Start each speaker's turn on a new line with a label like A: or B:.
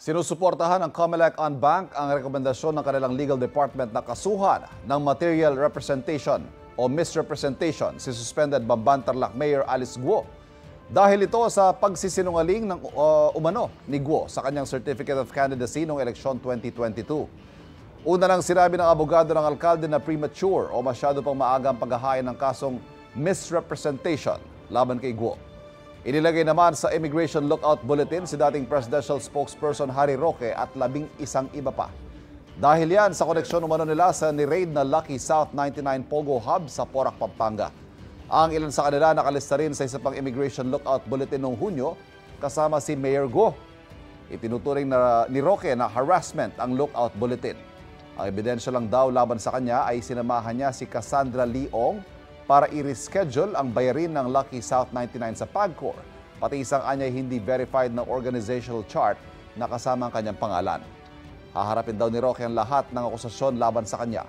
A: Sinusuportahan ng COMELEC on Bank ang rekomendasyon ng kanilang legal department na kasuhan ng material representation o misrepresentation si suspended Bamban-Tarlac Mayor Alice Guo. Dahil ito sa pagsisinungaling ng umano ni Guo sa kanyang Certificate of Candidacy noong eleksyon 2022. Una nang sinabi ng abogado ng alkalde na premature o masyado pang maaga ang paghahain ng kasong misrepresentation laban kay Guo. Inilagay naman sa Immigration Lookout Bulletin si dating presidential spokesperson Harry Roque at 11 iba pa. Dahil yan sa koneksyon umano nila sa ni-raid na Lucky South 99 Pogo Hub sa Porac, Pampanga. Ang ilan sa kanila nakalista rin sa isa pang Immigration Lookout Bulletin noong Hunyo kasama si Mayor Guo. Itinuturing na ni Roque na harassment ang Lookout Bulletin. Ang ebidensya lang daw laban sa kanya ay sinamahan niya si Cassandra Leong para i-reschedule ang bayarin ng Lucky South 99 sa PAGCOR, pati isang anyay hindi verified na organizational chart na kasama ang kanyang pangalan. Haharapin daw ni Roque ang lahat ng akusasyon laban sa kanya.